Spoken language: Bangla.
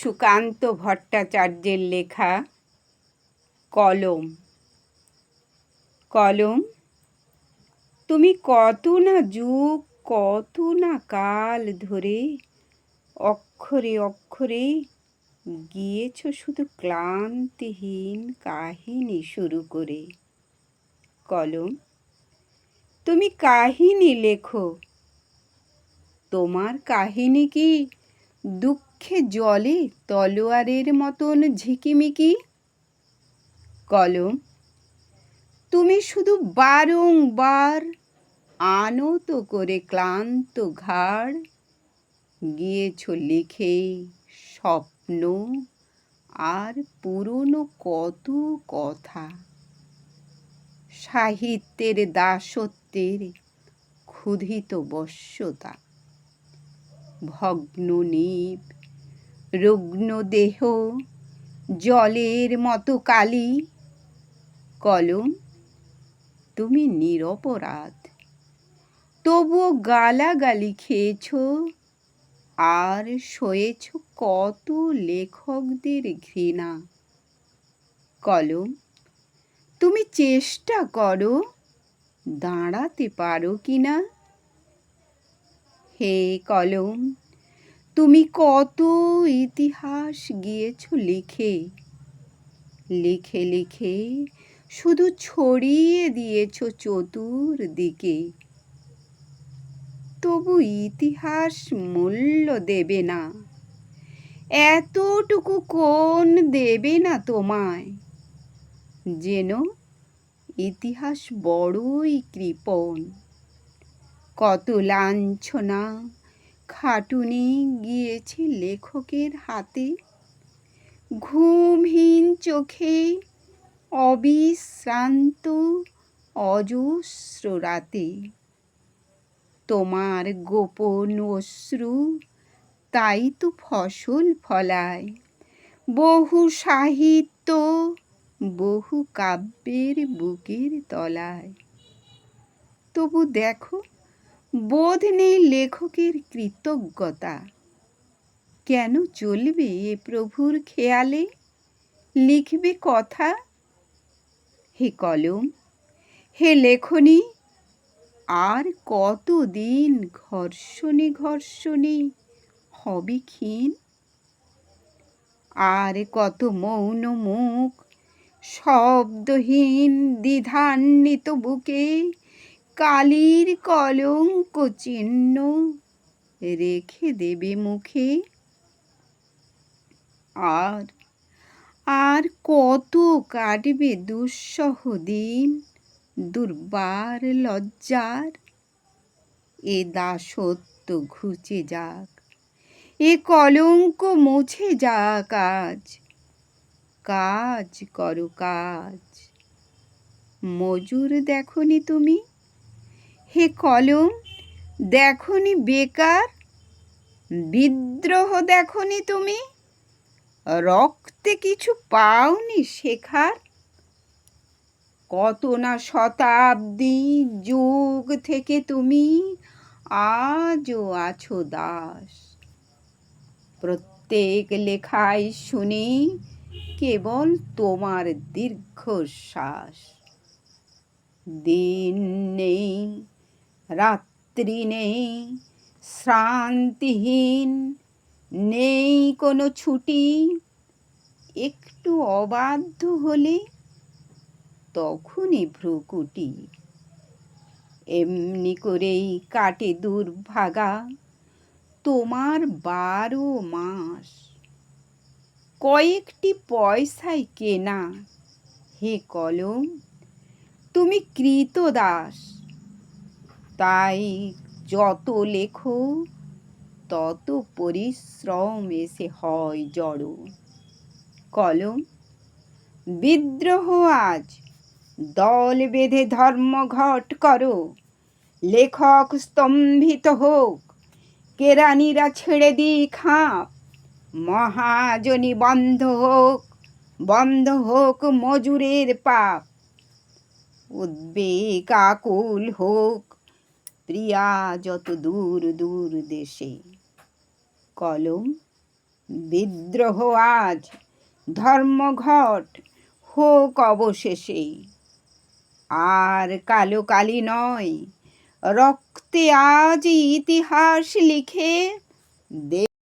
সুকান্ত ভট্টাচার্যের লেখা কলম। কলম, তুমি কত না যুগ, কত না কাল ধরে অক্ষরে অক্ষরে গিয়েছ শুধু ক্লান্তিহীন কাহিনী শুরু করে। কলম, তুমি কাহিনী লেখো। তোমার কাহিনী কি দুঃখে জলে তলোয়ারের মতন ঝিকিমিকি? কলম, তুমি শুধু বারংবার আনত করে ক্লান্ত ঘাড় গিয়েছ লিখে স্বপ্ন আর পুরনো কত কথা। সাহিত্যের দাসত্বের ক্ষুধিত বশ্যতা, ভগ্ন নিব, রুগ্ন দেহ, জলের মতো কালি। কলম, তুমি নিরপরাধ, তবুও গালাগালি খেয়েছ আর সয়েছ কত লেখকদের ঘৃণা। কলম, তুমি চেষ্টা করো দাঁড়াতে পারো কিনা। হে কলম, তুমি কত ইতিহাস গিয়েছ লিখে, লিখে লিখে শুধু ছড়িয়ে দিয়েছ চতুর্দিকে। তবু ইতিহাস মূল্য দেবে না, এতটুকু কোন দেবে না তোমায়, যেন ইতিহাস বড়ই কৃপণ। কত লাঞ্ছনা খাটুনি গিয়েছে লেখকের হাতে, ঘুমহীন চোখে অবিশ্রান্ত অজস্র রাতে। তোমার গোপন অশ্রু তাই তো ফসল ফলায় বহু সাহিত্য, বহু কাব্যের বুকের তলায়। তবু দেখো, বোধ নেই লেখকের কৃতজ্ঞতা। কেন চলবে এ প্রভুর খেয়ালে লিখবে কথা? হে কলম, হে লেখনী, আর কতদিন ঘর্ষণে ঘর্ষণে হবে ক্ষীণ? আর কত মৌন মুখ শব্দহীন দ্বিধান্বিত বুকে কালির কলঙ্ক চিহ্ন রেখে দেবে মুখে? আর আর কত কাটবে দুঃসহ দিন দুর্বার লজ্জার? এ দাসত্ব ঘুচে যাক, এ কলঙ্ক মুছে যাক আজ। কাজ করো কাজ। মজুর দেখনি তুমি? হে কলম, দেখনি বেকার? বিদ্রোহ দেখনি তুমি? রক্তে কিছু পাওনি শেখার? কত না শতাব্দী যুগ থেকে তুমি আজও আছো দাস। প্রত্যেক লেখায় শুনি কেবল তোমার দীর্ঘশ্বাস। দিন নেই, রাত্রি নেই, শ্রান্তিহীন, নেই কোনো ছুটি। একটু অবাধ্য হলে তখনই ভ্রুকুটি। এমনি করেই কাটে দুর্ভাগা তোমার 12 মাস। কয়েকটি পয়সায় কেনা হে কলম, তুমি কৃতদাস। তাই যত লেখো তত পরিশ্রম এসে হয় জড়ো। কলম, বিদ্রোহ আজ, দল বেঁধে ধর্মঘট করো। লেখক স্তম্ভিত হোক, কেরানিরা ছেড়ে দিক হাঁপ। মহাজনী বন্ধ হোক মজুরের পাপ। উদ্বেগ আকুল হোক প্রিয়া যত দূর দূর দেশে। কলম, বিদ্রোহ আজ ধর্মঘট হোক অবশেষে, আর কালো কালি নয়, রক্তে আজ ইতিহাস লিখে